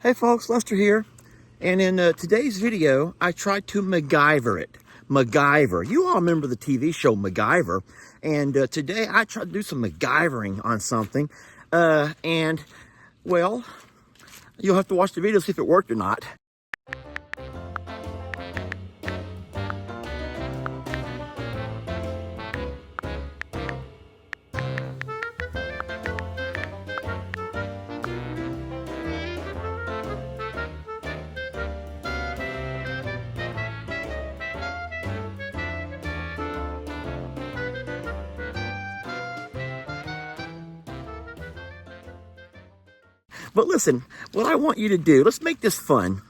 Hey folks, Lester here, and in today's video, I tried to MacGyver it. MacGyver. You all remember the TV show MacGyver, and today I tried to do some MacGyvering on something, and, well, you'll have to watch the video to see if it worked or not. But listen, what I want you to do, let's make this fun.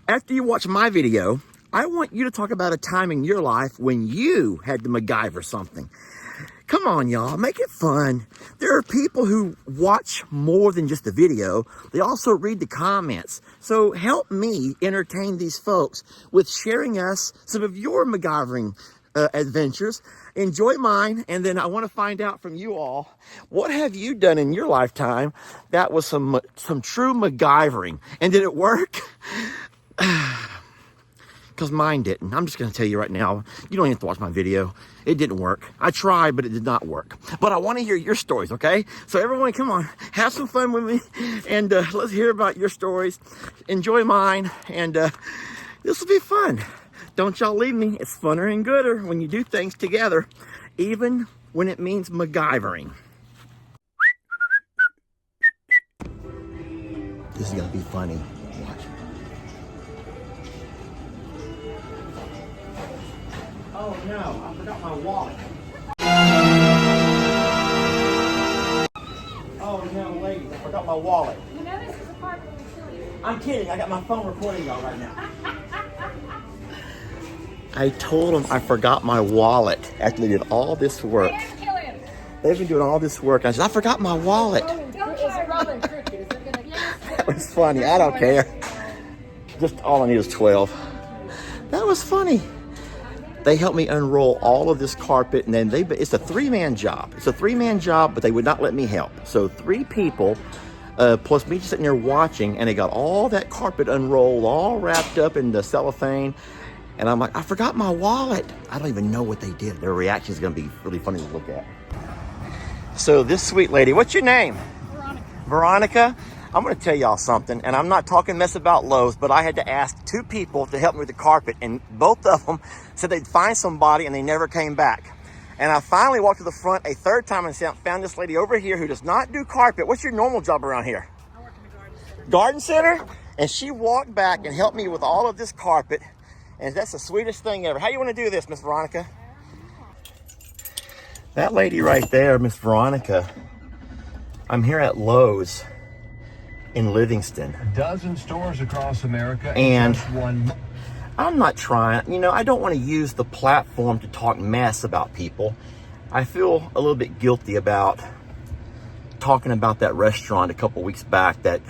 After you watch my video, I want you to talk about a time in your life when you had to MacGyver something. Come on, y'all, make it fun. There are people who watch more than just the video. They also read the comments. So help me entertain these folks with sharing us some of your MacGyvering adventures. Enjoy mine, and then I want to find out from you all, what have you done in your lifetime that was some true MacGyvering? And did it work? Because mine didn't. I'm just going to tell you right now, you don't even have to watch my video. It didn't work. I tried, but it did not work. But I want to hear your stories, okay? So everyone, come on, have some fun with me, and let's hear about your stories. Enjoy mine, and this will be fun. Don't y'all leave me. It's funner and gooder when you do things together, even when it means MacGyvering. This is going to be funny. Watch. Oh no, I forgot my wallet. Oh no, ladies, I forgot my wallet. You know this is a part of the silly. I'm kidding. I got my phone recording y'all right now. I told them I forgot my wallet after they did all this work. They've been doing all this work. I said, I forgot my wallet. That was funny. I don't care. Just all I need is 12. That was funny. They helped me unroll all of this carpet, and then it's a three-man job. It's a three-man job, but they would not let me help. So 3 people, plus me just sitting there watching, and they got all that carpet unrolled, all wrapped up in the cellophane. And I'm like, I forgot my wallet. I don't even know what they did. Their reaction is going to be really funny to look at. So this sweet lady, what's your name? Veronica. Veronica? I'm going to tell y'all something, and I'm not talking mess about Lowe's, but I had to ask 2 people to help me with the carpet, and both of them said they'd find somebody, and they never came back. And I finally walked to the front a 3rd time and found this lady over here who does not do carpet. What's your normal job around here? I work in the garden center. Garden center? And she walked back and helped me with all of this carpet. And that's the sweetest thing ever. How you want to do this, Miss Veronica? That lady right there, Miss Veronica, I'm here at Lowe's in Livingston. A dozen stores across America and just one. I'm not trying, I don't want to use the platform to talk mess about people. I feel a little bit guilty about talking about that restaurant a couple weeks back that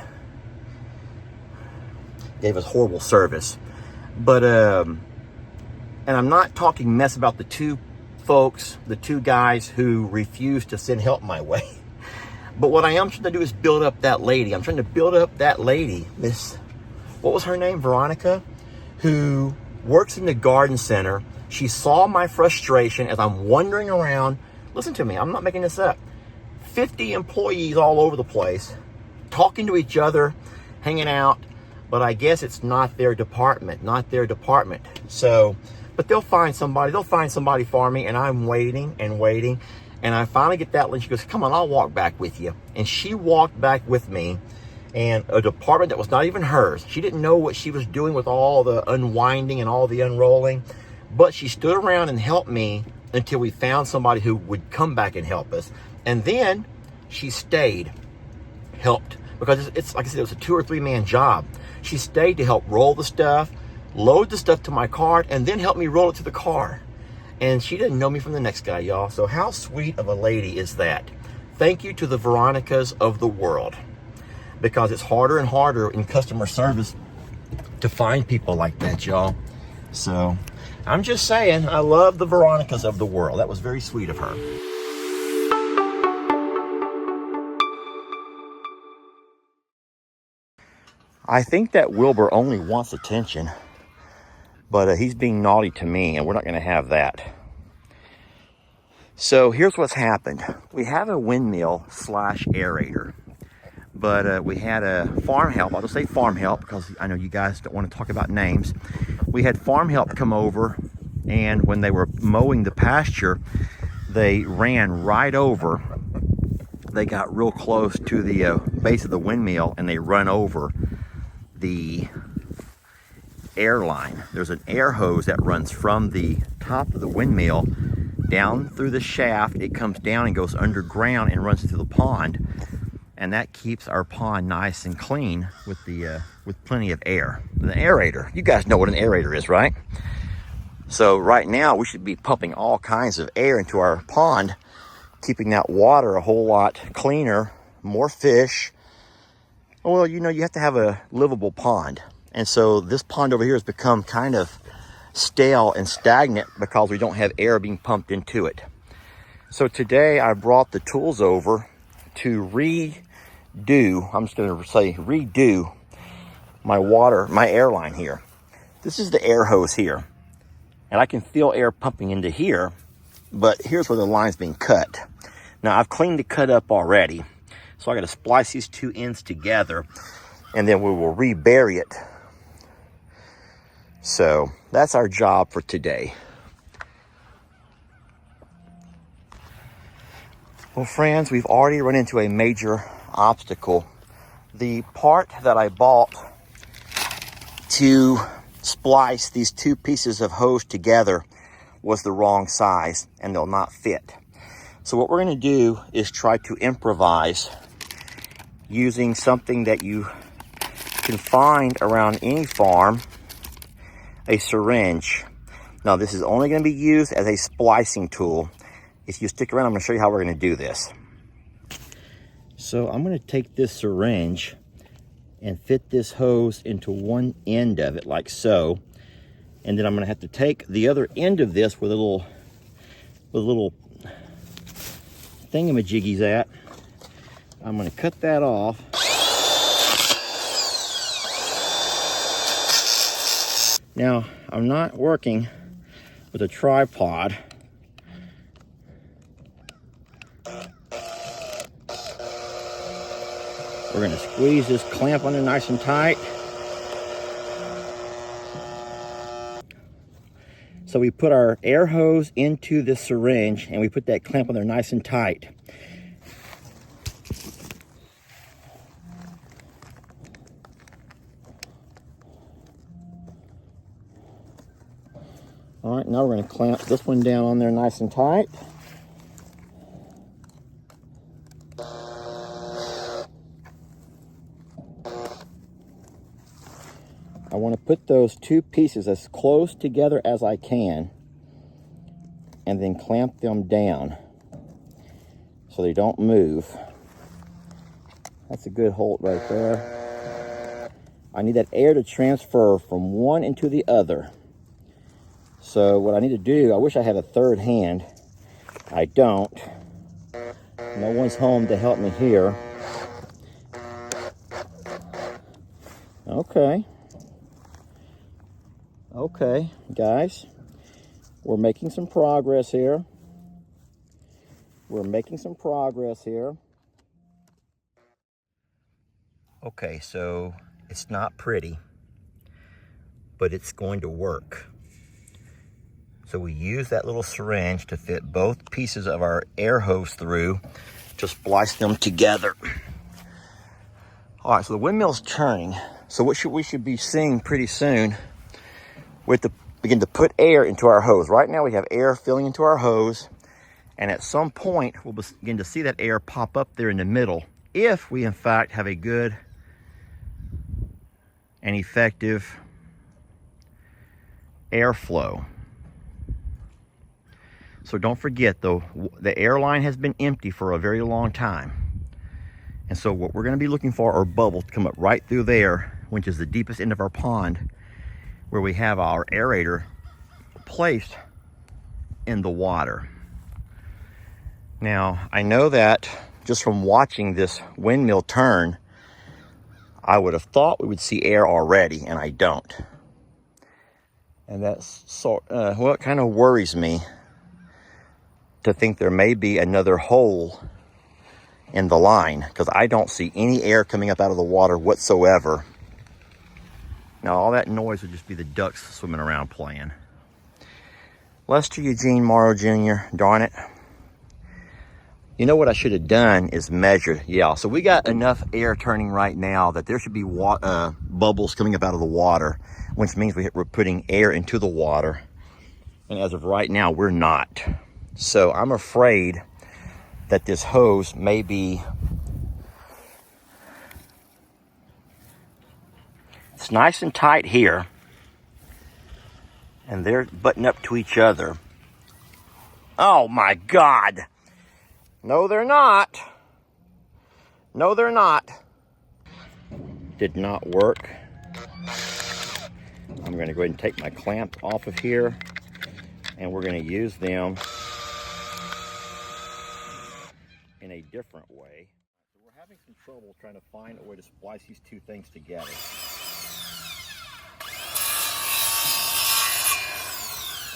gave us horrible service. But, and I'm not talking mess about the 2 folks, the 2 guys who refused to send help my way. But what I am trying to do is build up that lady. I'm trying to build up that lady, what was her name? Veronica, who works in the garden center. She saw my frustration as I'm wandering around. Listen to me, I'm not making this up. 50 employees all over the place, talking to each other, hanging out. But I guess it's not their department, So, but they'll find somebody for me, and I'm waiting and waiting. And I finally get that lady. She goes, come on, I'll walk back with you. And she walked back with me, and a department that was not even hers. She didn't know what she was doing with all the unwinding and all the unrolling. But she stood around and helped me until we found somebody who would come back and help us. And then she stayed, helped. Because it's like I said, it was a 2 or 3 man job. She stayed to help roll the stuff, load the stuff to my cart, and then help me roll it to the car. And she didn't know me from the next guy, y'all. So how sweet of a lady is that? Thank you to the Veronicas of the world. Because it's harder and harder in customer service to find people like that, y'all. So I'm just saying, I love the Veronicas of the world. That was very sweet of her. I think that Wilbur only wants attention, but he's being naughty to me, and we're not going to have that. So here's what's happened. We have a windmill slash aerator, but we had a farm help. I'll just say farm help because I know you guys don't want to talk about names. We had farm help come over, and when they were mowing the pasture, they ran right over. They got real close to the base of the windmill, and they run over the air line. There's an air hose that runs from the top of the windmill down through the shaft. It comes down and goes underground and runs into the pond, and that keeps our pond nice and clean with plenty of air. An aerator, you guys know what an aerator is, right? So right now we should be pumping all kinds of air into our pond, keeping that water a whole lot cleaner, more fish. Well, you know, you have to have a livable pond. And so this pond over here has become kind of stale and stagnant because we don't have air being pumped into it. So today I brought the tools over to redo, I'm just going to say redo my air line here. This is the air hose here. And I can feel air pumping into here, but here's where the line's being cut. Now I've cleaned the cut up already. So I got to splice these two ends together, and then we will rebury it. So that's our job for today. Well, friends, we've already run into a major obstacle. The part that I bought to splice these two pieces of hose together was the wrong size, and they'll not fit. So what we're going to do is try to improvise using something that you can find around any farm, a syringe. Now this is only going to be used as a splicing tool. If you stick around, I'm going to show you how we're going to do this. So I'm going to take this syringe and fit this hose into one end of it like so. And then I'm going to have to take the other end of this where the little thingamajiggy's at. I'm going to cut that off. Now, I'm not working with a tripod. We're going to squeeze this clamp on there nice and tight. So we put our air hose into this syringe and we put that clamp on there nice and tight. All right, now we're going to clamp this one down on there nice and tight. I want to put those two pieces as close together as I can and then clamp them down so they don't move. That's a good hold right there. I need that air to transfer from one into the other. So what I need to do, I wish I had a third hand. I don't. No one's home to help me here. Okay, guys. We're making some progress here. Okay, so it's not pretty, but it's going to work. So we use that little syringe to fit both pieces of our air hose through to splice them together. All right, so the windmill's turning. So what we should be seeing pretty soon, we have to begin to put air into our hose. Right now we have air filling into our hose, and at some point we'll begin to see that air pop up there in the middle if we in fact have a good and effective airflow. So don't forget though, the airline has been empty for a very long time. And so what we're going to be looking for are bubbles to come up right through there, which is the deepest end of our pond, where we have our aerator placed in the water. Now, I know that just from watching this windmill turn, I would have thought we would see air already, and I don't. And that's well, it kind of worries me to think there may be another hole in the line, because I don't see any air coming up out of the water whatsoever. Now all that noise would just be the ducks swimming around playing. Lester Eugene Morrow Jr., darn it. You know what I should have done is measured. Yeah, so we got enough air turning right now that there should be bubbles coming up out of the water, which means we're putting air into the water. And as of right now, we're not. So I'm afraid that this hose may be, it's nice and tight here, and they're butting up to each other. Oh my God. No, they're not. No, they're not. Did not work. I'm gonna go ahead and take my clamp off of here, and we're gonna use them in a different way. So we're having some trouble trying to find a way to splice these two things together.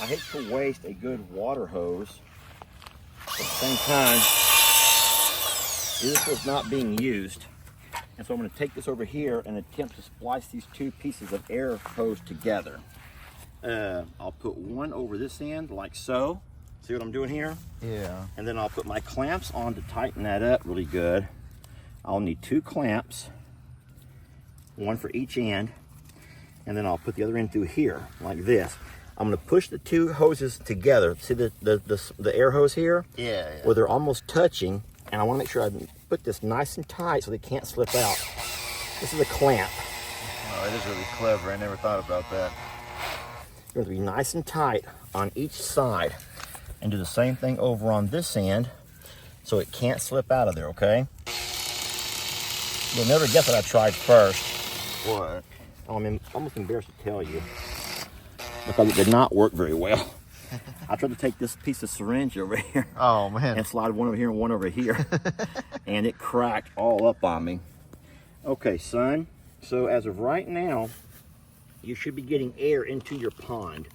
I hate to waste a good water hose. At the same time, this was not being used. And so I'm going to take this over here and attempt to splice these two pieces of air hose together. I'll put one over this end like so. See what I'm doing here? Yeah. And then I'll put my clamps on to tighten that up really good. I'll need 2 clamps, one for each end. And then I'll put the other end through here like this. I'm going to push the two hoses together. See the air hose here? Yeah. Where they're almost touching. And I want to make sure I put this nice and tight so they can't slip out. This is a clamp. Oh, it is really clever. I never thought about that. It's going to be nice and tight on each side. And do the same thing over on this end so it can't slip out of there, okay? You'll never guess what I tried first. What? Oh, I'm almost embarrassed to tell you, because it did not work very well. I tried to take this piece of syringe over here Oh, man. and slide one over here and one over here, and it cracked all up on me. Okay, son, so as of right now, you should be getting air into your pond.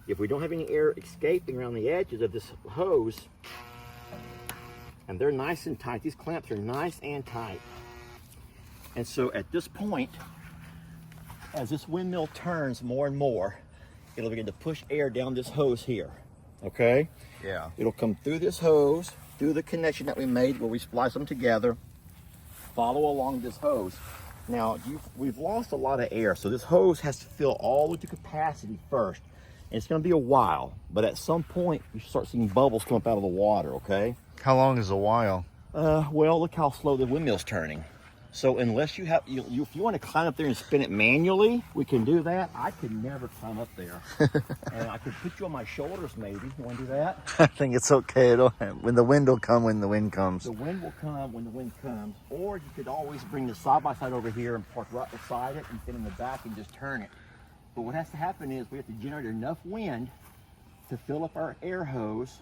If we don't have any air escaping around the edges of this hose, and they're nice and tight, these clamps are nice and tight. And so at this point, as this windmill turns more and more, it'll begin to push air down this hose here, okay? Yeah. It'll come through this hose, through the connection that we made where we splice them together, follow along this hose. Now, we've lost a lot of air, so this hose has to fill all the way to capacity first. And it's gonna be a while, but at some point, you start seeing bubbles come up out of the water, okay? How long is a while? Well, look how slow the windmill's turning. So unless you have, if you want to climb up there and spin it manually, we can do that. I could never climb up there. And I could put you on my shoulders maybe. You want to do that? I think it's okay. When the wind will come when the wind comes. The wind will come when the wind comes. Or you could always bring the side-by-side over here and park right beside it and sit in the back and just turn it. But what has to happen is we have to generate enough wind to fill up our air hose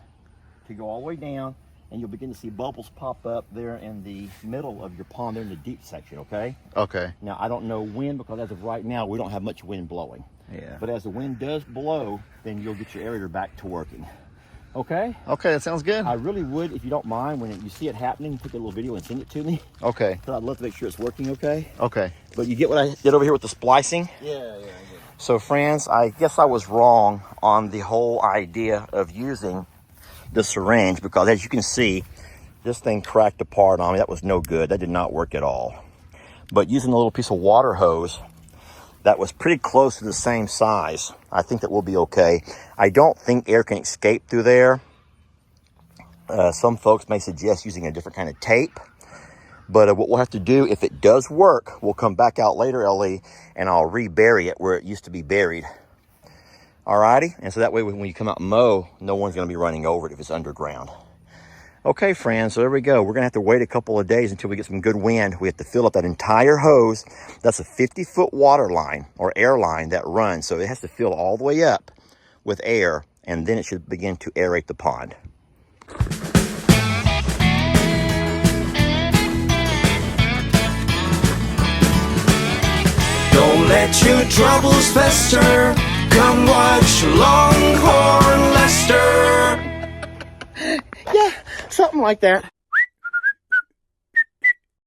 to go all the way down, and you'll begin to see bubbles pop up there in the middle of your pond, there in the deep section, okay? Okay. Now, I don't know when, because as of right now, we don't have much wind blowing. Yeah. But as the wind does blow, then you'll get your aerator back to working. Okay? Okay, that sounds good. I really would, if you don't mind, when you see it happening, take a little video and send it to me. Okay. So I'd love to make sure it's working okay. Okay. But you get what I did over here with the splicing? Yeah. So friends, I guess I was wrong on the whole idea of using the syringe, because as you can see, this thing cracked apart on me. That was no good. That did not work at all. But using a little piece of water hose that was pretty close to the same size, I think that will be okay. I don't think air can escape through there. Some folks may suggest using a different kind of tape. But what we'll have to do, if it does work, we'll come back out later, Ellie, and I'll rebury it where it used to be buried. Alrighty? And so that way when you come out and mow, no one's going to be running over it if it's underground. Okay, friends, so there we go. We're going to have to wait a couple of days until we get some good wind. We have to fill up that entire hose. That's a 50-foot water line or air line that runs. So it has to fill all the way up with air, and then it should begin to aerate the pond. let your troubles fester. Come watch Longhorn Lester. Yeah, something like that.